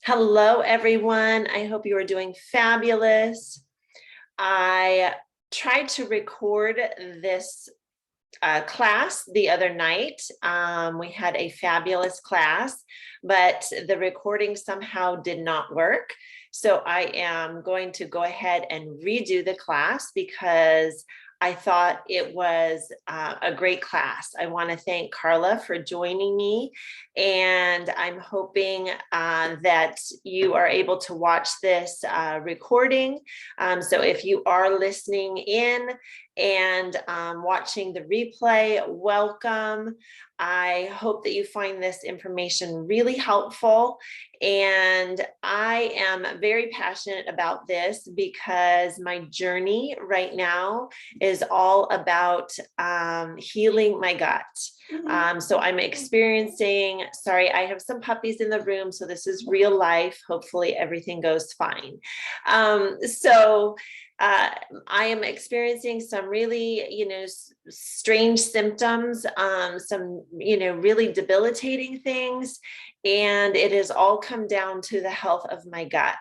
Hello, everyone. I hope you are doing fabulous. I tried to record this class the other night. We had a fabulous class, but the recording somehow did not work. So I am going to go ahead and redo the class because I thought it was a great class. I want to thank Carla for joining me, and I'm hoping that you are able to watch this recording. So if you are listening in and watching the replay, welcome. I hope that you find this information really helpful. And I am very passionate about this because my journey right now is all about healing my gut. So I'm experiencing, sorry, I have some puppies in the room, so this is real life. Hopefully everything goes fine. I am experiencing some really, strange symptoms, some, really debilitating things. And it has all come down to the health of my gut.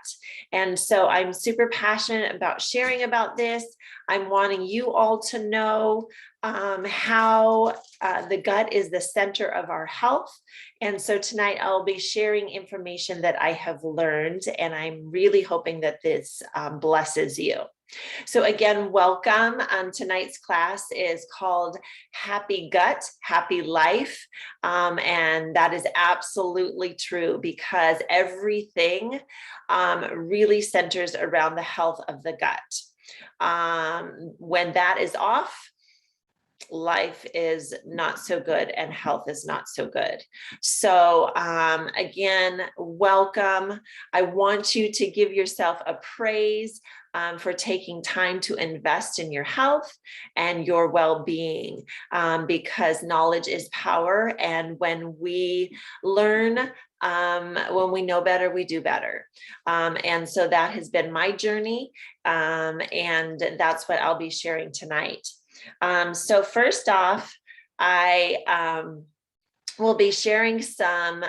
And so I'm super passionate about sharing about this. I'm wanting you all to know how the gut is the center of our health. And so tonight I'll be sharing information that I have learned, and I'm really hoping that this blesses you. So again, welcome. Tonight's class is called Happy Gut, Happy Life. And that is absolutely true because everything really centers around the health of the gut. When that is off, life is not so good and health is not so good. So again, welcome. I want you to give yourself a praise for taking time to invest in your health and your well-being, because knowledge is power. And when we learn, when we know better, we do better. And so that has been my journey. And that's what I'll be sharing tonight. So first off, I will be sharing some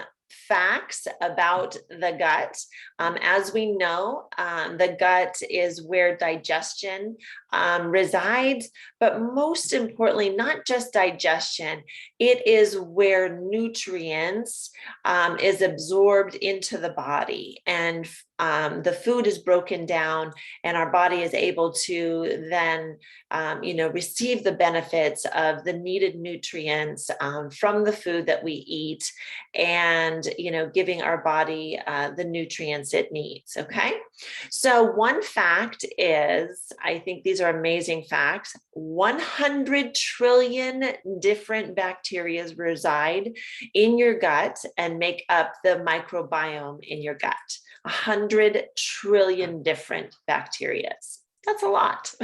facts about the gut. As we know, the gut is where digestion resides, but most importantly, not just digestion, it is where nutrients is absorbed into the body, and the food is broken down and our body is able to then receive the benefits of the needed nutrients from the food that we eat, and giving our body the nutrients it needs. Okay, so one fact is, I think these are amazing facts, 100 trillion different bacteria reside in your gut and make up the microbiome in your gut. 100 trillion different bacteria. That's a lot.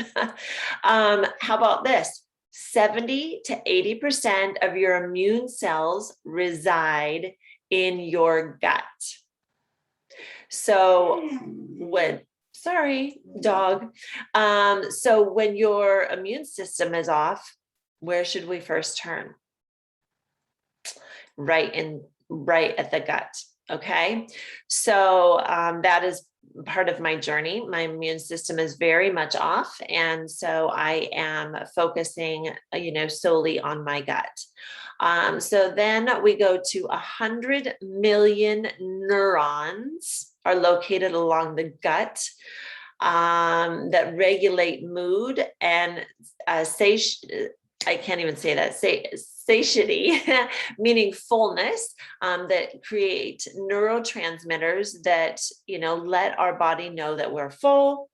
How about this? 70 to 80% of your immune cells reside in your gut. So sorry, dog. So when your immune system is off, where should we first turn? Right at the gut. Okay, so that is part of my journey. My immune system is very much off, and so I am focusing, solely on my gut. So then we go to 100 million neurons are located along the gut that regulate mood and I can't even say that, satiety, meaning fullness, that create neurotransmitters that, let our body know that we're full,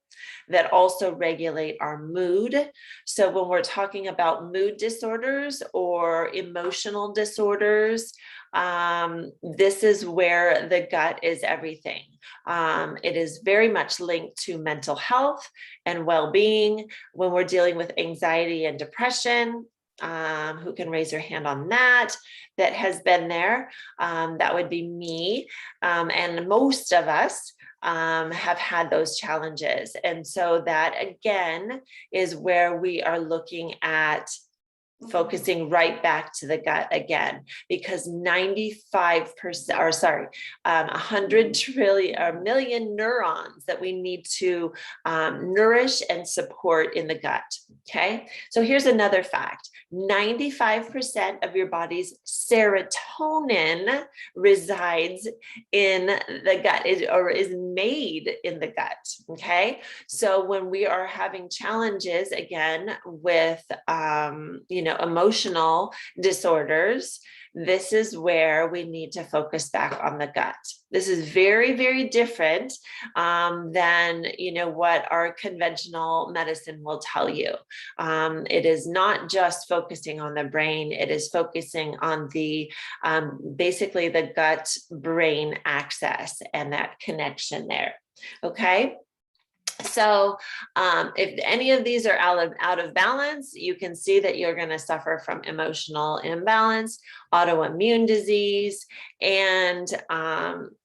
that also regulate our mood. So when we're talking about mood disorders or emotional disorders, this is where the gut is everything. It is very much linked to mental health and well-being. When we're dealing with anxiety and depression, who can raise their hand on that has been there? That would be me. And most of us have had those challenges. And so that again is where we are looking at focusing right back to the gut again, because 95%, or sorry, 100 trillion or million neurons that we need to nourish and support in the gut. Okay, so here's another fact: 95% of your body's serotonin resides in the gut, is made in the gut. Okay, so when we are having challenges again with emotional disorders, this is where we need to focus back on the gut. This is very, very different than what our conventional medicine will tell you. It is not just focusing on the brain; it is focusing on the basically the gut brain axis and that connection there. Okay. So if any of these are out of balance, you can see that you're going to suffer from emotional imbalance, autoimmune disease, and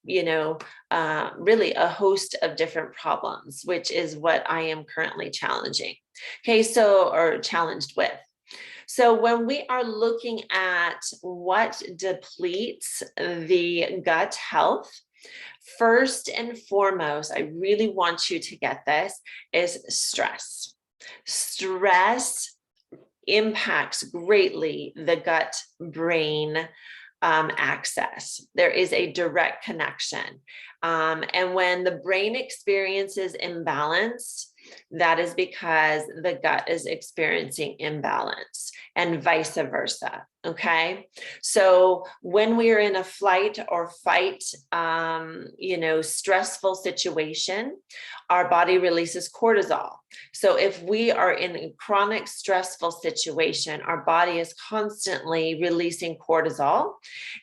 really a host of different problems, which is what I am currently challenging. Okay, or challenged with. So when we are looking at what depletes the gut health, first and foremost, I really want you to get this, is stress. Stress impacts greatly the gut brain axis. There is a direct connection. And when the brain experiences imbalance, that is because the gut is experiencing imbalance, and vice versa. Okay. So when we are in a flight or fight, stressful situation, our body releases cortisol. So if we are in a chronic stressful situation, our body is constantly releasing cortisol,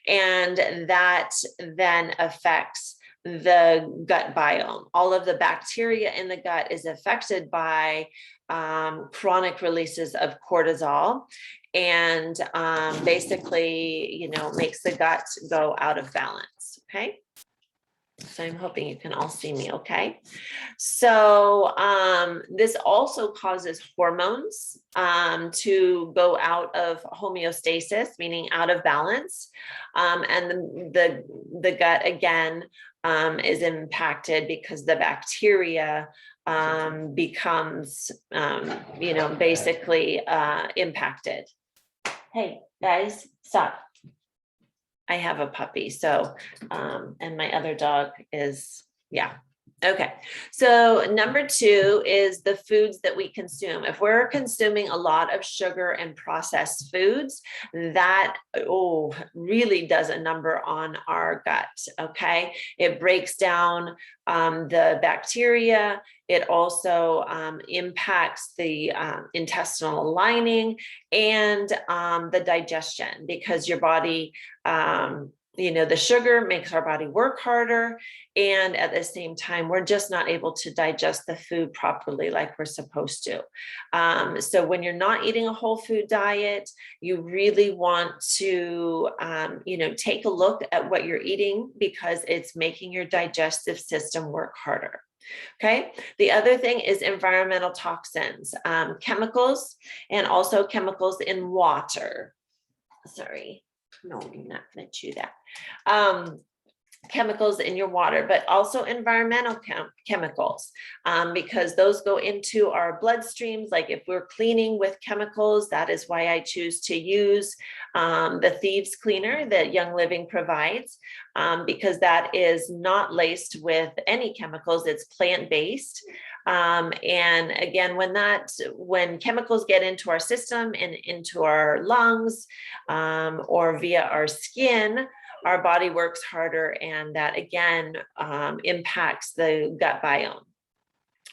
and that then affects the gut biome. All of the bacteria in the gut is affected by chronic releases of cortisol, and basically, makes the gut go out of balance. Okay. So I'm hoping you can all see me. Okay. So this also causes hormones to go out of homeostasis, meaning out of balance. And the gut again is impacted because the bacteria becomes, basically impacted. Hey guys, stop. I have a puppy, so, and my other dog is, yeah. Okay, so number 2 is the foods that we consume. If we're consuming a lot of sugar and processed foods, that really does a number on our gut. Okay, it breaks down the bacteria. It also impacts the intestinal lining and the digestion, because your body, the sugar makes our body work harder, and at the same time, we're just not able to digest the food properly like we're supposed to. So when you're not eating a whole food diet, you really want to, take a look at what you're eating, because it's making your digestive system work harder. Okay. The other thing is environmental toxins, chemicals, and also chemicals in water. Sorry. No, I'm not going to chew that. Chemicals in your water, but also environmental chemicals, because those go into our bloodstreams. Like if we're cleaning with chemicals, that is why I choose to use the Thieves Cleaner that Young Living provides, because that is not laced with any chemicals. It's plant-based. And again, when chemicals get into our system and into our lungs, or via our skin, our body works harder, and that again impacts the gut biome.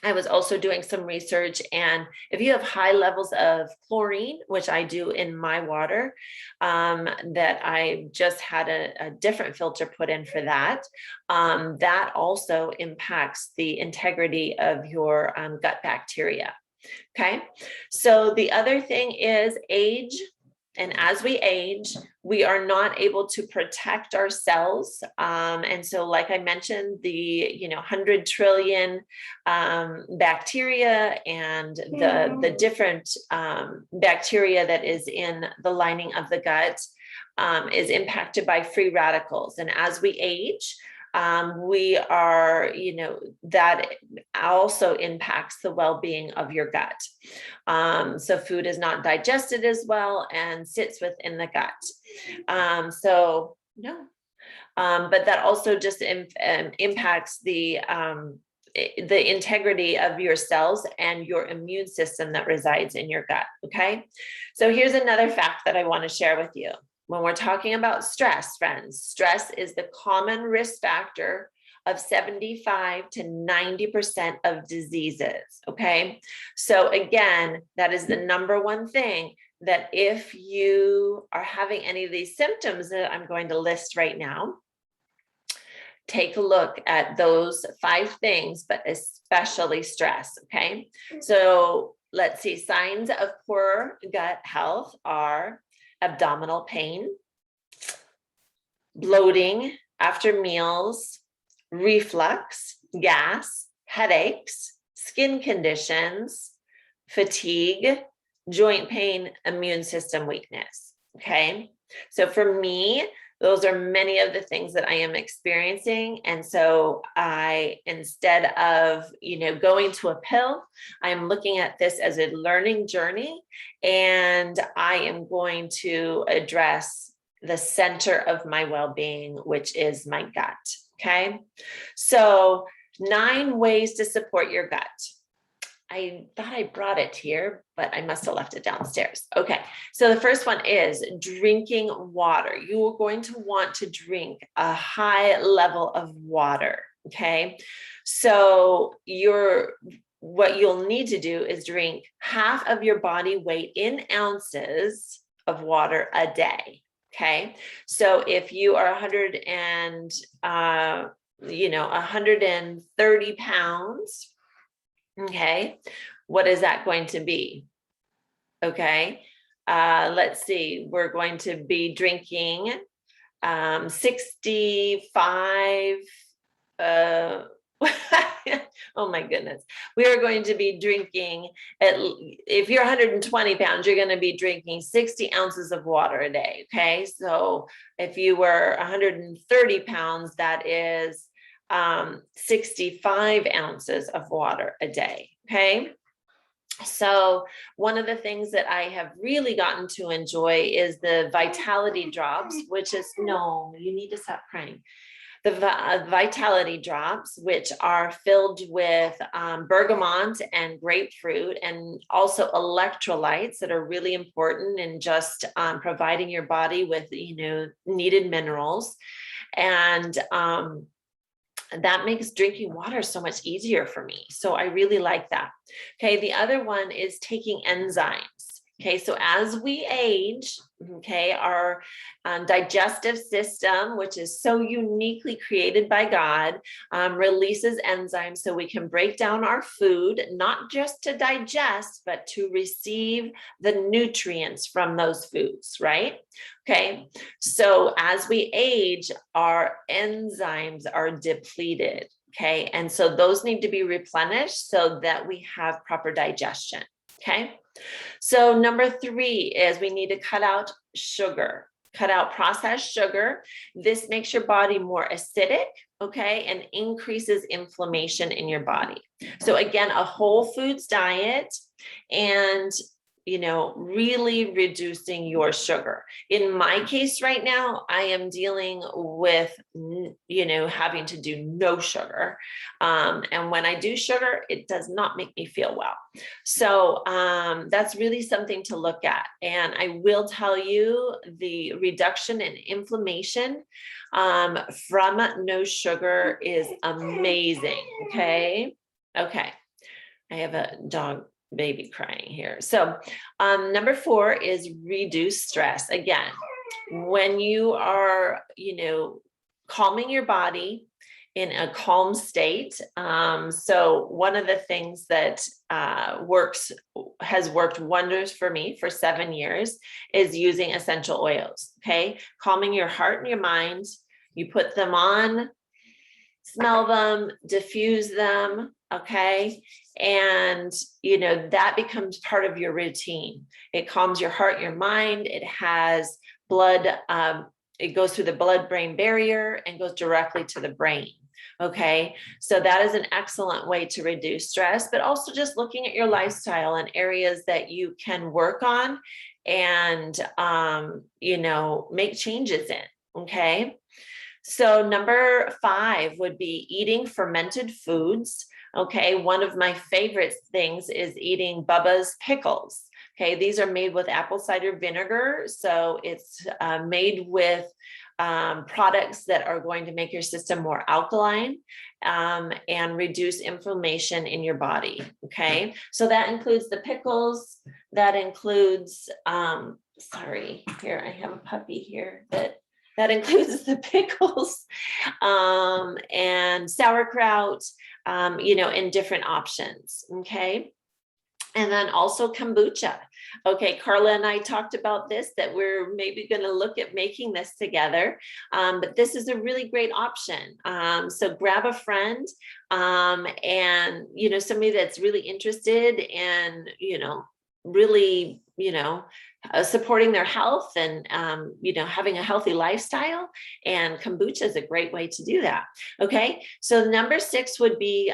I was also doing some research, and if you have high levels of chlorine, which I do in my water, that I just had a different filter put in for that, that also impacts the integrity of your gut bacteria. Okay, so the other thing is age And as we age, we are not able to protect our cells. And so, like I mentioned, the 100 trillion bacteria and the different bacteria that is in the lining of the gut is impacted by free radicals. And as we age, we are, that also impacts the well-being of your gut. So food is not digested as well and sits within the gut. But that also just impacts the integrity of your cells and your immune system that resides in your gut. Okay. So here's another fact that I want to share with you. When we're talking about stress, friends, stress is the common risk factor of 75 to 90% of diseases, okay? So again, that is the number one thing that if you are having any of these symptoms that I'm going to list right now, take a look at those 5 things, but especially stress, okay? So let's see, signs of poor gut health are abdominal pain, bloating after meals, reflux, gas, headaches, skin conditions, fatigue, joint pain, immune system weakness. Okay. So for me, those are many of the things that I am experiencing. And so instead of, going to a pill, I'm looking at this as a learning journey, and I am going to address the center of my well-being, which is my gut. Okay. So 9 ways to support your gut. I thought I brought it here, but I must have left it downstairs. Okay, so the first one is drinking water. You are going to want to drink a high level of water, okay? So what you'll need to do is drink half of your body weight in ounces of water a day, okay? So if you are 130 pounds, okay, what is that going to be? Okay, let's see, we're going to be drinking 65, oh my goodness, we are going to be drinking, if you're 120 pounds, you're going to be drinking 60 ounces of water a day, okay? So if you were 130 pounds, that is 65 ounces of water a day. Okay. So one of the things that I have really gotten to enjoy is the vitality drops, which is, no, you need to stop crying. The vitality drops, which are filled with bergamot and grapefruit, and also electrolytes that are really important in just providing your body with, needed minerals. And that makes drinking water so much easier for me. So I really like that. Okay, the other one is taking enzymes. Okay, so as we age, okay, our digestive system, which is so uniquely created by God, releases enzymes so we can break down our food, not just to digest, but to receive the nutrients from those foods, right? Okay, so as we age, our enzymes are depleted, okay? And so those need to be replenished so that we have proper digestion, okay? So number 3 is we need to cut out sugar, cut out processed sugar. This makes your body more acidic, okay, and increases inflammation in your body. So again, a whole foods diet and, really reducing your sugar. In my case right now, I am dealing with, having to do no sugar. And when I do sugar, it does not make me feel well. So that's really something to look at. And I will tell you the reduction in inflammation from no sugar is amazing. Okay. Okay. I have a dog baby crying here. So number 4 is reduce stress. Again, when you are, calming your body in a calm state. So one of the things that has worked wonders for me for 7 years is using essential oils, okay? Calming your heart and your mind. You put them on, smell them, diffuse them, okay? And, that becomes part of your routine. It calms your heart, your mind. It has blood, it goes through the blood-brain barrier and goes directly to the brain. Okay, so that is an excellent way to reduce stress, but also just looking at your lifestyle and areas that you can work on and, make changes in. Okay, so number 5 would be eating fermented foods. Okay, one of my favorite things is eating Bubba's pickles. Okay, these are made with apple cider vinegar. So it's made with products that are going to make your system more alkaline and reduce inflammation in your body. Okay, so that includes the pickles. That includes, sorry, here I have a puppy here that includes the pickles and sauerkraut, in different options. Okay. And then also kombucha. Okay, Carla and I talked about this, that we're maybe going to look at making this together, but this is a really great option. So grab a friend and, somebody that's really interested in, really, supporting their health and, having a healthy lifestyle. And kombucha is a great way to do that. Okay, so number 6 would be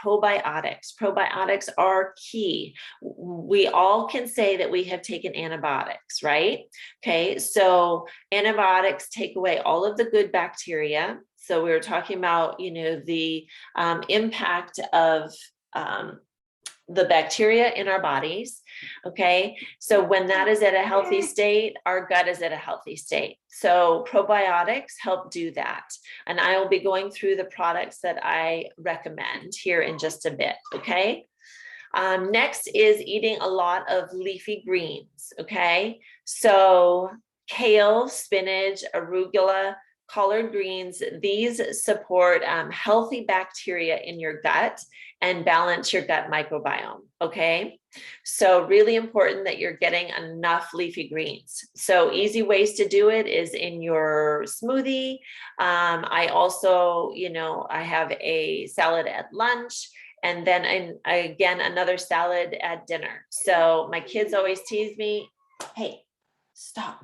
probiotics. Probiotics are key. We all can say that we have taken antibiotics, right? Okay, so antibiotics take away all of the good bacteria. So we were talking about, the impact of the bacteria in our bodies. Okay, so when that is at a healthy state, our gut is at a healthy state. So probiotics help do that. And I will be going through the products that I recommend here in just a bit. Okay. Next is eating a lot of leafy greens. Okay, so kale, spinach, arugula, collard greens, these support healthy bacteria in your gut and balance your gut microbiome. Okay, so really important that you're getting enough leafy greens. So easy ways to do it is in your smoothie. I also, I have a salad at lunch. And then again, another salad at dinner. So my kids always tease me, hey, stop.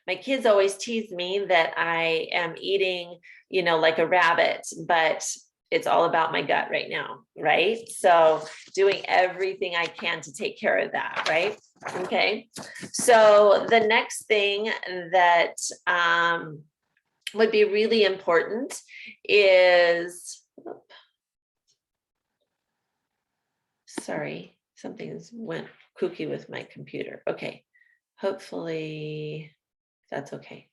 My kids always tease me that I am eating, like a rabbit, but it's all about my gut right now, right? So doing everything I can to take care of that, right? Okay. So the next thing that would be really important is, sorry, something went kooky with my computer. Okay, hopefully that's okay.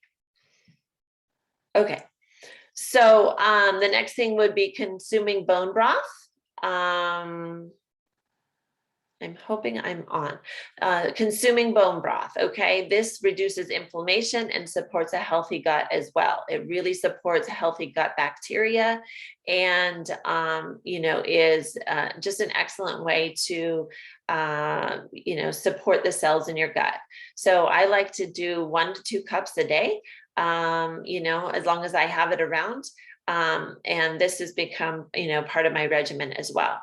Okay, so the next thing would be consuming bone broth. I'm hoping I'm on. Consuming bone broth, okay? This reduces inflammation and supports a healthy gut as well. It really supports healthy gut bacteria and, is just an excellent way to, support the cells in your gut. So I like to do 1 to 2 cups a day, as long as I have it around. And this has become, part of my regimen as well.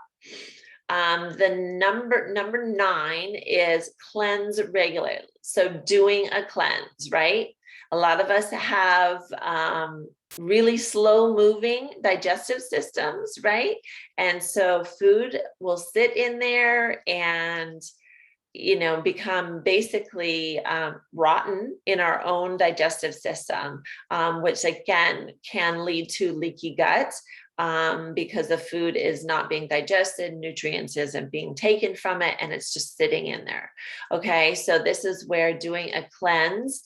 The number 9 is cleanse regularly. So doing a cleanse, right? A lot of us have really slow moving digestive systems, right? And so food will sit in there and, become basically rotten in our own digestive system, which again can lead to leaky gut. because the food is not being digested, nutrients isn't being taken from it, and it's just sitting in there. Okay, so this is where doing a cleanse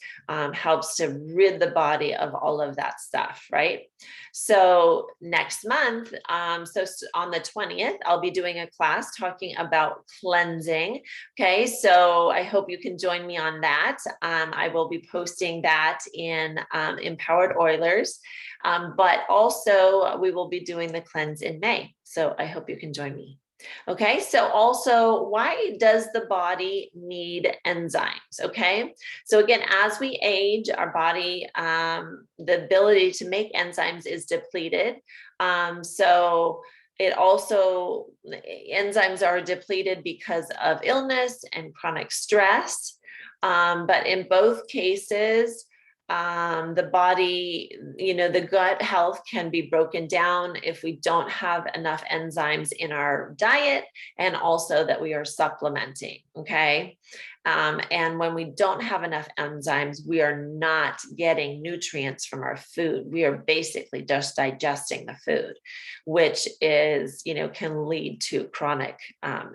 helps to rid the body of all of that stuff, right? So next month, so on the 20th, I'll be doing a class talking about cleansing. Okay, so I hope you can join me on that. I will be posting that in Empowered Oilers, but also we will be doing the cleanse in May. So I hope you can join me. Okay, so also, why does the body need enzymes? Okay, so again, as we age, our body, the ability to make enzymes is depleted. So it also, enzymes are depleted because of illness and chronic stress. But in both cases, the body, the gut health can be broken down if we don't have enough enzymes in our diet, and also that we are supplementing. Okay. And when we don't have enough enzymes, we are not getting nutrients from our food. We are basically just digesting the food, which is, can lead to chronic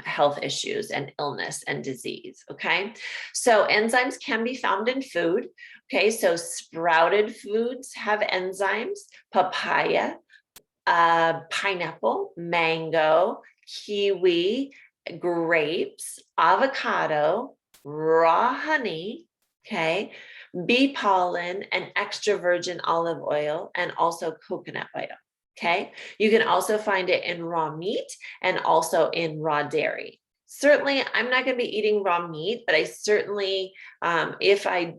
health issues and illness and disease. Okay. So enzymes can be found in food. Okay, so sprouted foods have enzymes: papaya, pineapple, mango, kiwi, grapes, avocado, raw honey, okay, bee pollen, and extra virgin olive oil, and also coconut oil. Okay, you can also find it in raw meat and also in raw dairy. Certainly, I'm not going to be eating raw meat, but I certainly, if I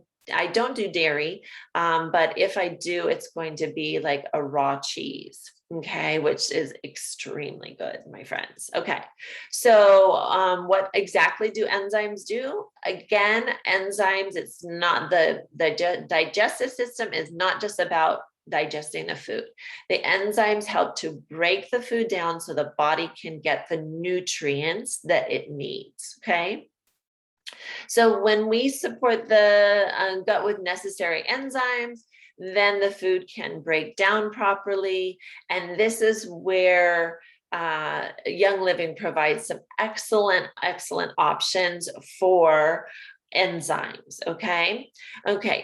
don't do dairy, but if I do, it's going to be like a raw cheese, okay, which is extremely good, my friends. Okay, so what exactly do enzymes do? Again, enzymes, it's not the digestive system is not just about digesting the food. The enzymes help to break the food down so the body can get the nutrients that it needs, okay? So when we support the gut with necessary enzymes, then the food can break down properly. And this is where Young Living provides some excellent options for enzymes. Okay.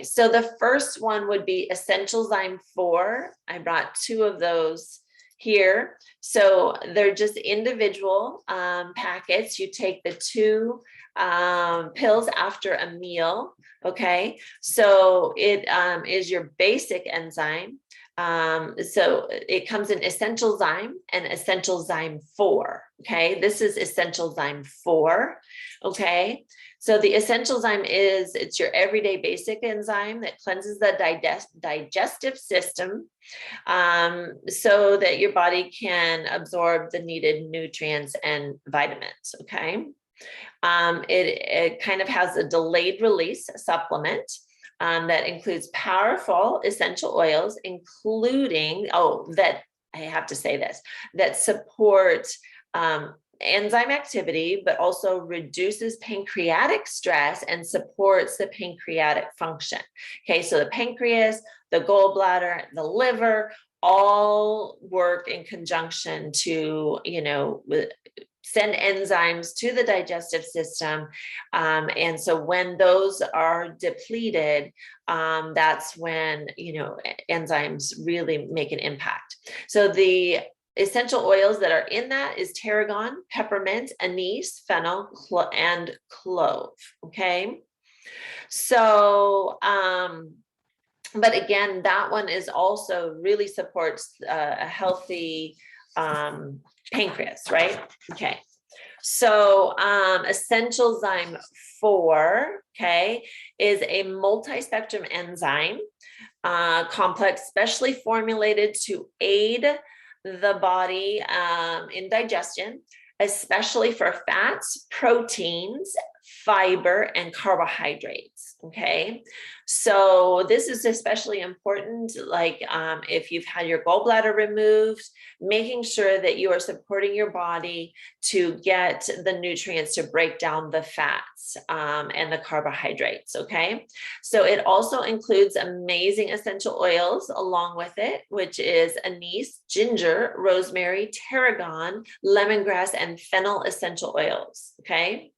So the first one would be Essentialzyme 4. I brought 2 of those here. So they're just individual packets. You take the 2 pills after a meal. Okay, so it is your basic enzyme. So it comes in Essentialzyme and Essentialzyme 4. Okay, this is Essentialzyme 4. Okay, so the Essentialzyme it's your everyday basic enzyme that cleanses the digestive system, so that your body can absorb the needed nutrients and vitamins. Okay. It kind of has a delayed release supplement that includes powerful essential oils, including, that I have to say this, that support enzyme activity, but also reduces pancreatic stress and supports the pancreatic function. Okay, so the pancreas, the gallbladder, the liver, all work in conjunction to, send enzymes to the digestive system. And so when those are depleted, that's when, enzymes really make an impact. So the essential oils that are in that is tarragon, peppermint, anise, fennel, and clove. Okay. So, but again, that one is also really supports a healthy pancreas, right? Okay. So Essentialzyme 4, okay, is a multi-spectrum enzyme complex specially formulated to aid the body in digestion, especially for fats, proteins, fiber, and carbohydrates. Okay, so this is especially important, like if you've had your gallbladder removed, making sure that you are supporting your body to get the nutrients to break down the fats and the carbohydrates. Okay, so it also includes amazing essential oils along with it, which is anise, ginger, rosemary, tarragon, lemongrass, and fennel essential oils. Okay,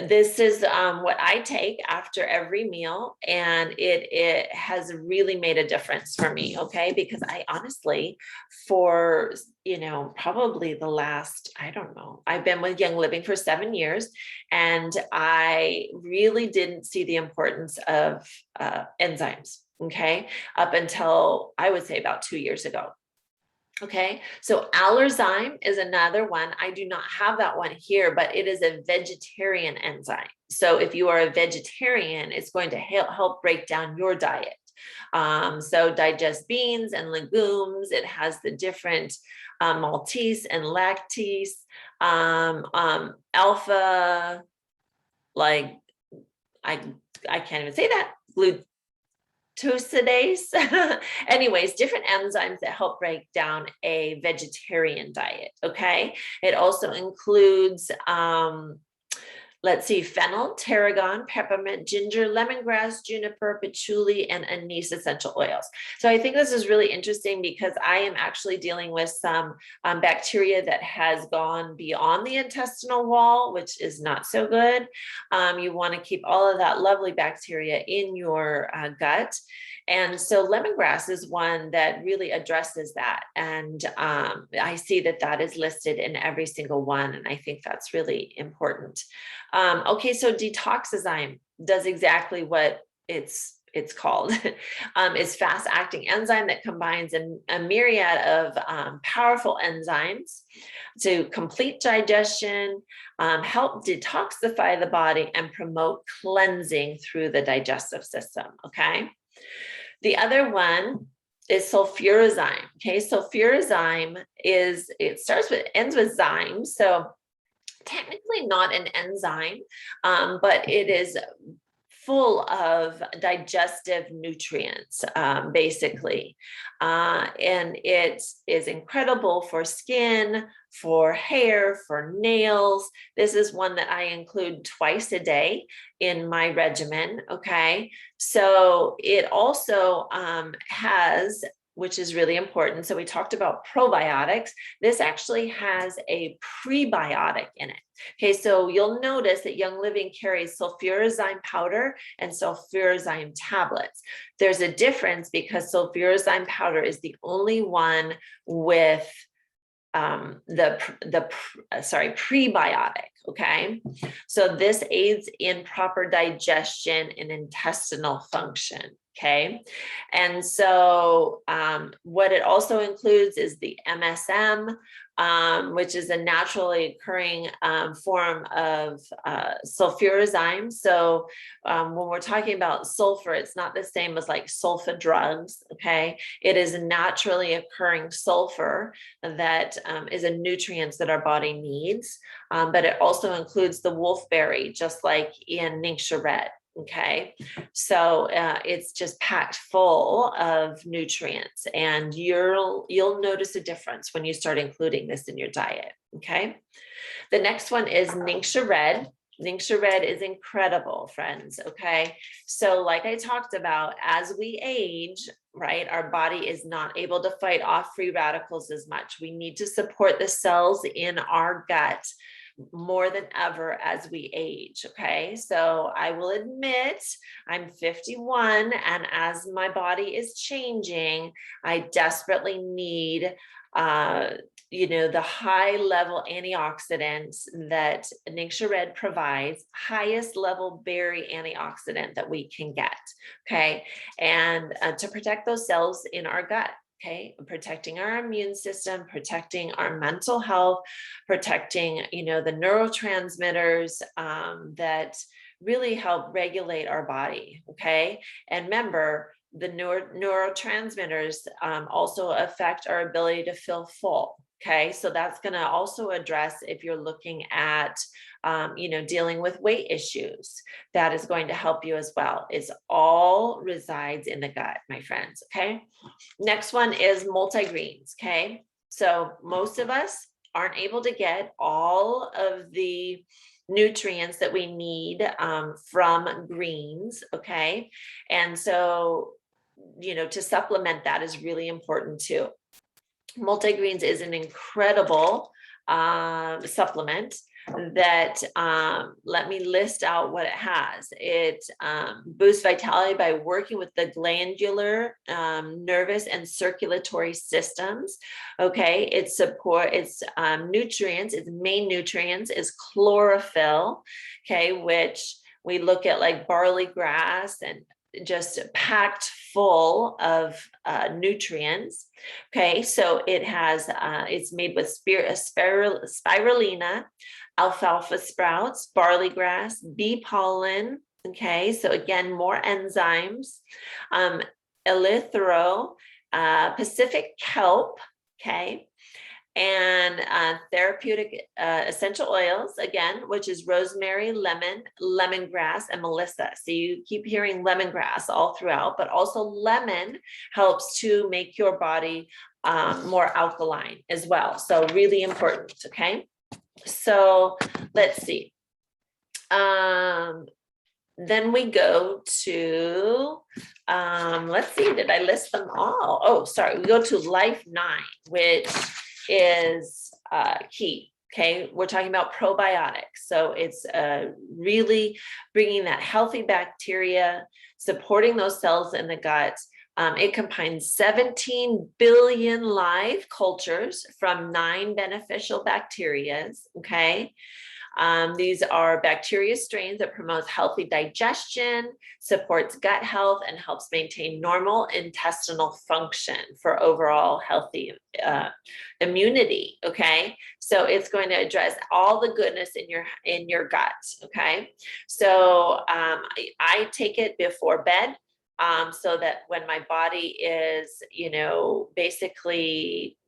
this is what I take after every meal, and it has really made a difference for me. Okay, because I honestly, for probably the last, I don't know, I've been with Young Living for 7 years, and I really didn't see the importance of enzymes. Okay, up until I would say about 2 years ago. Okay, so Allerzyme is another one. I do not have that one here, but it is a vegetarian enzyme. So if you are a vegetarian, it's going to help break down your diet. So digest beans and legumes. It has the different maltase and lactase, alpha, like I can't even say that, glucosidase. Anyways, different enzymes that help break down a vegetarian diet. Okay, it also includes let's see, fennel, tarragon, peppermint, ginger, lemongrass, juniper, patchouli, and anise essential oils. So I think this is really interesting because I am actually dealing with some bacteria that has gone beyond the intestinal wall, which is not so good. You want to keep all of that lovely bacteria in your gut. And so lemongrass is one that really addresses that. And I see that that is listed in every single one. And I think that's really important. Okay, so detoxazyme does exactly what it's called. It's fast-acting enzyme that combines a myriad of powerful enzymes to complete digestion, help detoxify the body, and promote cleansing through the digestive system. Okay. The other one is sulfurazyme. Okay, sulfurazyme ends with zyme. So technically not an enzyme, but it is full of digestive nutrients, basically. And it is incredible for skin, for hair, for nails. This is one that I include twice a day in my regimen. Okay, so it also has, which is really important. So we talked about probiotics. This actually has a prebiotic in it. Okay, so you'll notice that Young Living carries sulfurazyme powder and sulfurazyme tablets. There's a difference because sulfurazyme powder is the only one with prebiotic. Okay, so this aids in proper digestion and intestinal function. Okay, and so what it also includes is the MSM, which is a naturally occurring form of sulfurazyme. So when we're talking about sulfur, it's not the same as like sulfa drugs. Okay, it is a naturally occurring sulfur that is a nutrient that our body needs, but it also includes the wolfberry, just like in Ningxia Red. Okay, so it's just packed full of nutrients, and you'll notice a difference when you start including this in your diet. Okay, the next one is Ningxia Red. Ningxia Red is incredible, friends. Okay, so like I talked about, as we age, right, our body is not able to fight off free radicals as much. We need to support the cells in our gut more than ever as we age. Okay, so I will admit I'm 51, and as my body is changing, I desperately need the high level antioxidants that Ningxia Red provides, highest level berry antioxidant that we can get. Okay, and to protect those cells in our gut. Okay, protecting our immune system, protecting our mental health, protecting, the neurotransmitters that really help regulate our body. Okay, and remember, the neurotransmitters also affect our ability to feel full. Okay, so that's going to also address if you're looking at, dealing with weight issues. That is going to help you as well. It's all resides in the gut, my friends. Okay, next one is multigreens. Okay, so most of us aren't able to get all of the nutrients that we need from greens. Okay, and so to supplement that is really important too. Multigreens is an incredible supplement that let me list out what it has. It boosts vitality by working with the glandular, nervous, and circulatory systems. Okay, its nutrients, its main nutrients is chlorophyll. Okay, which we look at like barley grass and just packed full of nutrients. Okay, so it has, it's made with spirulina, alfalfa sprouts, barley grass, bee pollen. Okay, so again, more enzymes, erythro, Pacific kelp. Okay, and therapeutic essential oils, again, which is rosemary, lemon, lemongrass, and melissa. So you keep hearing lemongrass all throughout, but also lemon helps to make your body more alkaline as well. So really important, okay? So let's see. Then we go to, let's see, did I list them all? Oh, sorry, we go to Life 9, which is key. Okay, we're talking about probiotics. So it's really bringing that healthy bacteria, supporting those cells in the gut. It combines 17 billion live cultures from 9 beneficial bacterias. Okay. These are bacteria strains that promotes healthy digestion, supports gut health, and helps maintain normal intestinal function for overall healthy immunity. Okay, so it's going to address all the goodness in your gut. Okay, so I take it before bed. So that when my body is, basically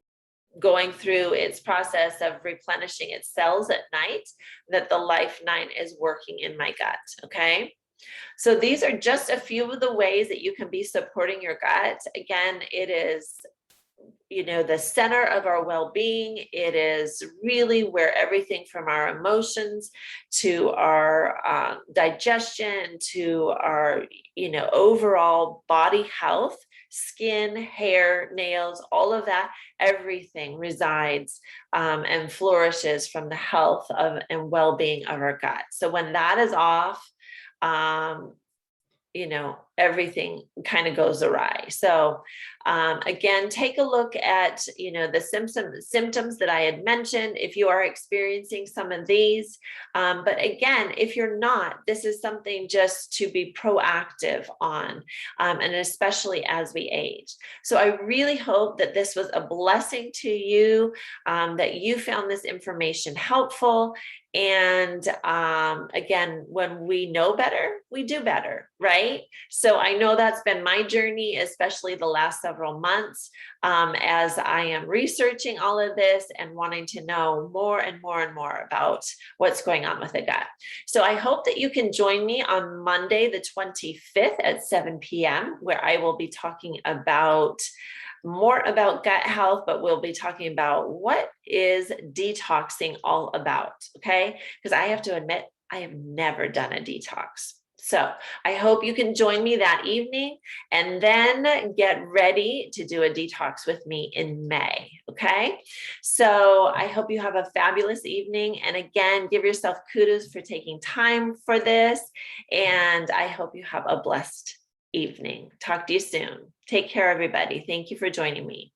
going through its process of replenishing its cells at night, that the Life 9 is working in my gut. Okay. So these are just a few of the ways that you can be supporting your gut. Again, it is, the center of our well-being. It is really where everything from our emotions to our digestion to our, overall body health, skin, hair, nails, all of that, everything resides and flourishes from the health of and well-being of our gut. So when that is off, everything kind of goes awry. So again, take a look at, the symptoms that I had mentioned, if you are experiencing some of these. But again, if you're not, this is something just to be proactive on, and especially as we age. So I really hope that this was a blessing to you, that you found this information helpful. And again, when we know better, we do better, right? So I know that's been my journey, especially the last several months, as I am researching all of this and wanting to know more and more and more about what's going on with the gut. So I hope that you can join me on Monday, the 25th at 7 p.m., where I will be talking about more about gut health, but we'll be talking about what is detoxing all about, okay? Because I have to admit, I have never done a detox. So I hope you can join me that evening and then get ready to do a detox with me in May, okay? So I hope you have a fabulous evening. And again, give yourself kudos for taking time for this. And I hope you have a blessed evening. Talk to you soon. Take care, everybody. Thank you for joining me.